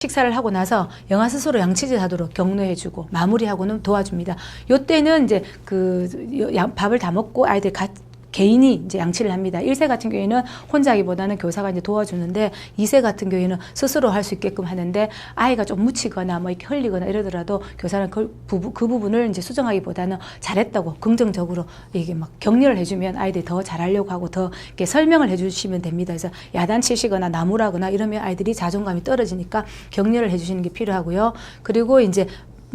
식사를 하고 나서 영아 스스로 양치질 하도록 격려해주고 마무리하고는 도와줍니다. 요때는 이제 밥을 다 먹고 아이들 개인이 이제 양치를 합니다. 1세 같은 경우에는 혼자 하기보다는 교사가 이제 도와주는데 2세 같은 경우에는 스스로 할 수 있게끔 하는데 아이가 좀 묻히거나 뭐 이렇게 흘리거나 이러더라도 교사는 그 부분을 이제 수정하기보다는 잘했다고 긍정적으로 이게 막 격려를 해주면 아이들이 더 잘하려고 하고 더 이렇게 설명을 해주시면 됩니다. 그래서 야단치시거나 나무라거나 이러면 아이들이 자존감이 떨어지니까 격려를 해주시는 게 필요하고요. 그리고 이제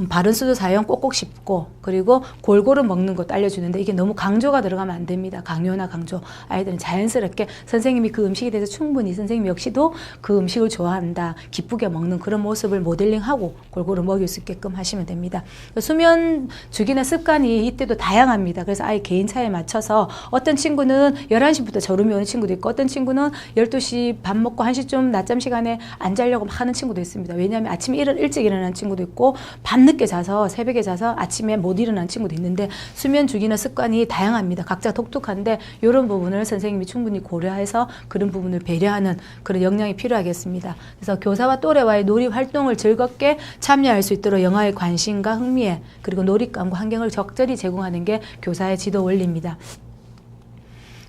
바른 수도 사용 꼭꼭 씹고 그리고 골고루 먹는 것도 알려주는데 이게 너무 강조가 들어가면 안 됩니다. 강요나 강조. 아이들은 자연스럽게 선생님이 그 음식에 대해서 충분히 선생님 역시도 그 음식을 좋아한다. 기쁘게 먹는 그런 모습을 모델링하고 골고루 먹일 수 있게끔 하시면 됩니다. 수면 주기나 습관이 이때도 다양합니다. 그래서 아이 개인 차에 맞춰서 어떤 친구는 11시부터 졸음이 오는 친구도 있고 어떤 친구는 12시 밥 먹고 1시쯤 낮잠 시간에 안 자려고 하는 친구도 있습니다. 왜냐하면 아침에 일찍 일어나는 친구도 있고 늦게 자서 새벽에 자서 아침에 못 일어난 친구도 있는데 수면 주기나 습관이 다양합니다. 각자 독특한데 이런 부분을 선생님이 충분히 고려해서 그런 부분을 배려하는 그런 역량이 필요하겠습니다. 그래서 교사와 또래와의 놀이 활동을 즐겁게 참여할 수 있도록 영아의 관심과 흥미에 그리고 놀잇감과 환경을 적절히 제공하는 게 교사의 지도 원리입니다.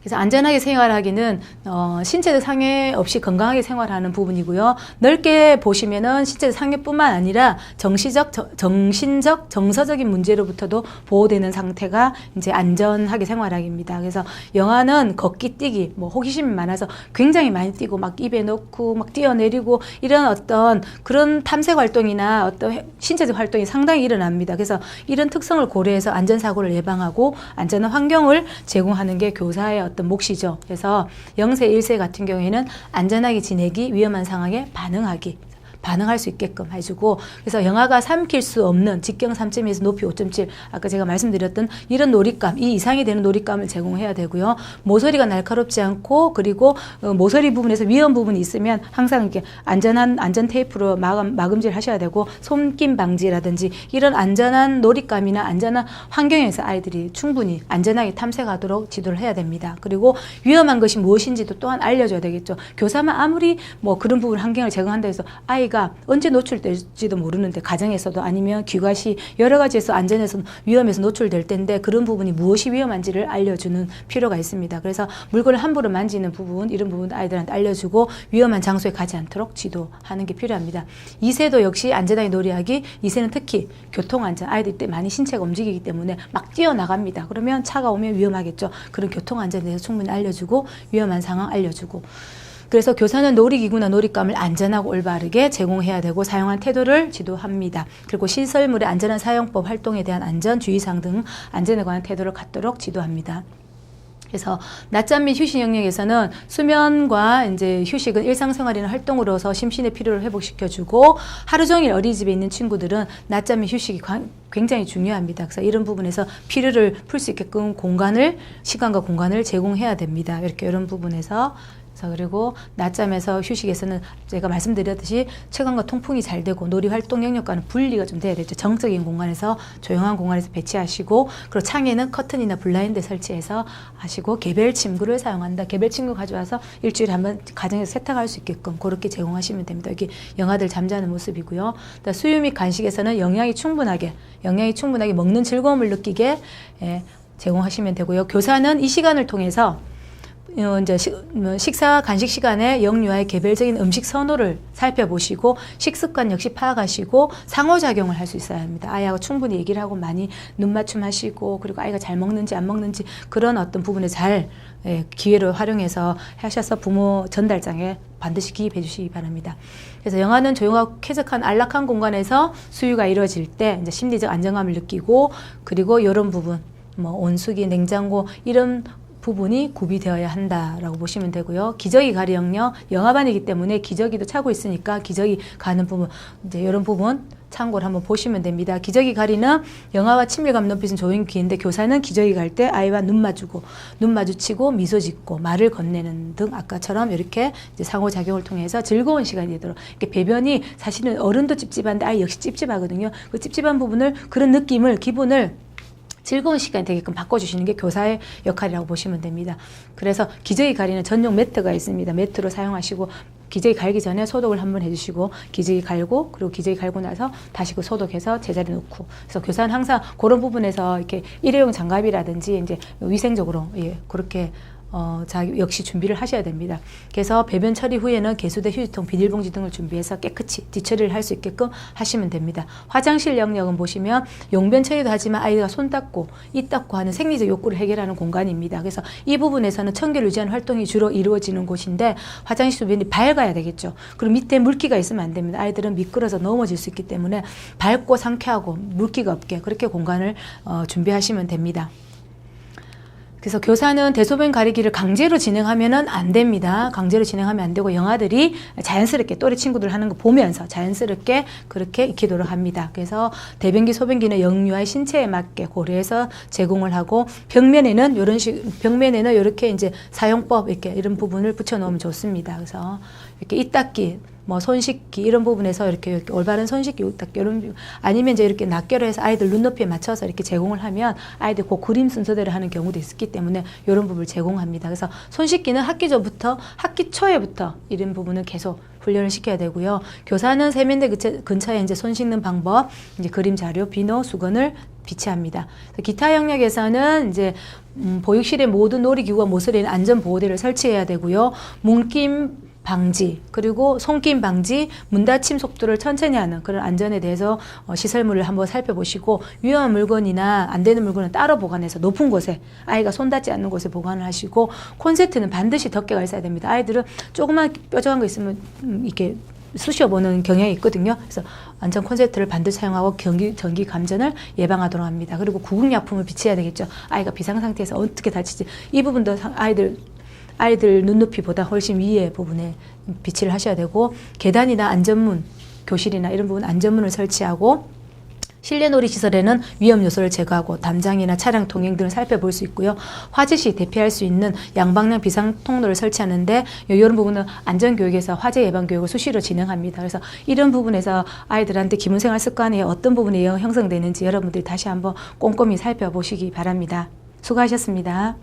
그래서 안전하게 생활하기는 신체적 상해 없이 건강하게 생활하는 부분이고요. 넓게 보시면은 신체적 상해뿐만 아니라 정신적, 정서적인 문제로부터도 보호되는 상태가 이제 안전하게 생활하기입니다. 그래서 영아는 걷기, 뛰기, 뭐 호기심이 많아서 굉장히 많이 뛰고 막 입에 넣고 막 뛰어내리고 이런 어떤 그런 탐색 활동이나 어떤 신체적 활동이 상당히 일어납니다. 그래서 이런 특성을 고려해서 안전사고를 예방하고 안전한 환경을 제공하는 게 교사의 어떤 몫이죠. 그래서 0세, 1세 같은 경우에는 안전하게 지내기, 위험한 상황에 반응할 수 있게끔 해주고 그래서 영아가 삼킬 수 없는 직경 3.2에서 높이 5.7 아까 제가 말씀드렸던 이런 놀잇감, 이 이상이 되는 놀잇감을 제공해야 되고요. 모서리가 날카롭지 않고 그리고 모서리 부분에서 위험 부분이 있으면 항상 이렇게 안전 테이프로 마금질 하셔야 되고 손김 방지라든지 이런 안전한 놀잇감이나 안전한 환경에서 아이들이 충분히 안전하게 탐색하도록 지도를 해야 됩니다. 그리고 위험한 것이 무엇인지도 또한 알려줘야 되겠죠. 교사만 아무리 뭐 그런 부분 환경을 제공한다 해서 아이가 언제 노출될지도 모르는데 가정에서도 아니면 귀가시 여러 가지에서 안전에서 위험에서 노출될 텐데 그런 부분이 무엇이 위험한지를 알려주는 필요가 있습니다. 그래서 물건을 함부로 만지는 부분 이런 부분 아이들한테 알려주고 위험한 장소에 가지 않도록 지도하는 게 필요합니다. 2세도 역시 안전하게 놀이하기 2세는 특히 교통안전 아이들 때 많이 신체가 움직이기 때문에 막 뛰어나갑니다. 그러면 차가 오면 위험하겠죠. 그런 교통안전에 대해서 충분히 알려주고 위험한 상황 알려주고 그래서 교사는 놀이기구나 놀잇감을 안전하고 올바르게 제공해야 되고 사용한 태도를 지도합니다. 그리고 시설물의 안전한 사용법, 활동에 대한 안전, 주의사항 등 안전에 관한 태도를 갖도록 지도합니다. 그래서 낮잠 및 휴식 영역에서는 수면과 이제 휴식은 일상생활이나 활동으로서 심신의 피로를 회복시켜주고 하루 종일 어린이집에 있는 친구들은 낮잠 및 휴식이 굉장히 중요합니다. 그래서 이런 부분에서 피로를 풀 수 있게끔 시간과 공간을 제공해야 됩니다. 이렇게 이런 부분에서 그리고 낮잠에서 휴식에서는 제가 말씀드렸듯이 체감과 통풍이 잘 되고 놀이 활동 영역과는 분리가 좀 돼야 되죠. 정적인 공간에서 조용한 공간에서 배치하시고 그리고 창에는 커튼이나 블라인드 설치해서 하시고 개별 침구를 사용한다. 개별 침구 가져와서 일주일에 한번 가정에서 세탁할 수 있게끔 그렇게 제공하시면 됩니다. 여기 영아들 잠자는 모습이고요. 수유 및 간식에서는 영양이 충분하게 먹는 즐거움을 느끼게 제공하시면 되고요. 교사는 이 시간을 통해서 이제 식사 간식 시간에 영유아의 개별적인 음식 선호를 살펴보시고 식습관 역시 파악하시고 상호작용을 할 수 있어야 합니다. 아이하고 충분히 얘기를 하고 많이 눈맞춤하시고 그리고 아이가 잘 먹는지 안 먹는지 그런 어떤 부분에 잘 기회를 활용해서 하셔서 부모 전달장에 반드시 기입해 주시기 바랍니다. 그래서 영아는 조용하고 쾌적한 안락한 공간에서 수유가 이루어질 때 이제 심리적 안정감을 느끼고 그리고 이런 부분 뭐 온수기, 냉장고 이런 부분이 구비되어야 한다라고 보시면 되고요. 기저귀 가리 영역 영아반이기 때문에 기저귀도 차고 있으니까 기저귀 가는 부분 이제 이런 부분 참고를 한번 보시면 됩니다. 기저귀 가리는 영아와 친밀감 높이는 좋은 기회인데 교사는 기저귀 갈 때 아이와 눈 마주치고 미소 짓고 말을 건네는 등 아까처럼 이렇게 이제 상호작용을 통해서 즐거운 시간이 되도록 이렇게 배변이 사실은 어른도 찝찝한데 아이 역시 찝찝하거든요. 그 찝찝한 부분을 그런 느낌을 기분을 즐거운 시간이 되게끔 바꿔주시는 게 교사의 역할이라고 보시면 됩니다. 그래서 기저귀 가리는 전용 매트가 있습니다. 매트로 사용하시고 기저귀 갈기 전에 소독을 한번 해주시고 기저귀 갈고 그리고 기저귀 갈고 나서 다시 그 소독해서 제자리에 놓고 그래서 교사는 항상 그런 부분에서 이렇게 일회용 장갑이라든지 이제 위생적으로 예, 그렇게 역시 준비를 하셔야 됩니다. 그래서 배변 처리 후에는 개수대, 휴지통, 비닐봉지 등을 준비해서 깨끗이 뒤처리를 할 수 있게끔 하시면 됩니다. 화장실 영역은 보시면 용변 처리도 하지만 아이가 손 닦고 입 닦고 하는 생리적 욕구를 해결하는 공간입니다. 그래서 이 부분에서는 청결 유지하는 활동이 주로 이루어지는 곳인데 화장실 주변이 밝아야 되겠죠. 그리고 밑에 물기가 있으면 안 됩니다. 아이들은 미끄러져 넘어질 수 있기 때문에 밝고 상쾌하고 물기가 없게 그렇게 공간을 준비하시면 됩니다. 그래서 교사는 대소변 가리기를 강제로 진행하면은 안 됩니다. 강제로 진행하면 안 되고 영아들이 자연스럽게 또래 친구들 하는 거 보면서 자연스럽게 그렇게 익히도록 합니다. 그래서 대변기, 소변기는 영유아의 신체에 맞게 고려해서 제공을 하고 벽면에는 벽면에는 이렇게 이제 사용법 이렇게 이런 부분을 붙여 놓으면 좋습니다. 그래서 이렇게 입 닦기 뭐 손 씻기 이런 부분에서 이렇게 올바른 손 씻기, 옷 닦기 이런 아니면 이제 이렇게 낱개로 해서 아이들 눈높이에 맞춰서 이렇게 제공을 하면 아이들 그 그림 순서대로 하는 경우도 있기 때문에 이런 부분을 제공합니다. 그래서 손 씻기는 학기 전부터 학기 초에부터 이런 부분은 계속 훈련을 시켜야 되고요. 교사는 세면대 근처에 이제 손 씻는 방법, 이제 그림 자료, 비누, 수건을 비치합니다. 기타 영역에서는 이제 보육실의 모든 놀이기구와 모서리에는 안전보호대를 설치해야 되고요. 문김 방지 그리고 손김 방지, 문 닫힘 속도를 천천히 하는 그런 안전에 대해서 시설물을 한번 살펴보시고 위험한 물건이나 안 되는 물건은 따로 보관해서 높은 곳에 아이가 손 닿지 않는 곳에 보관을 하시고 콘센트는 반드시 덮개가 있어야 됩니다. 아이들은 조그만 뾰족한 거 있으면 이렇게 쑤셔보는 경향이 있거든요. 그래서 안전 콘센트를 반드시 사용하고 전기 감전을 예방하도록 합니다. 그리고 구급약품을 비치해야 되겠죠. 아이가 비상 상태에서 어떻게 다칠지 이 부분도 아이들 눈높이보다 훨씬 위에 부분에 비치를 하셔야 되고 계단이나 안전문, 교실이나 이런 부분 안전문을 설치하고 실내 놀이시설에는 위험 요소를 제거하고 담장이나 차량 통행 등을 살펴볼 수 있고요. 화재 시 대피할 수 있는 양방향 비상 통로를 설치하는데 이런 부분은 안전교육에서 화재 예방 교육을 수시로 진행합니다. 그래서 이런 부분에서 아이들한테 기본생활 습관에 어떤 부분이 형성되는지 여러분들이 다시 한번 꼼꼼히 살펴보시기 바랍니다. 수고하셨습니다.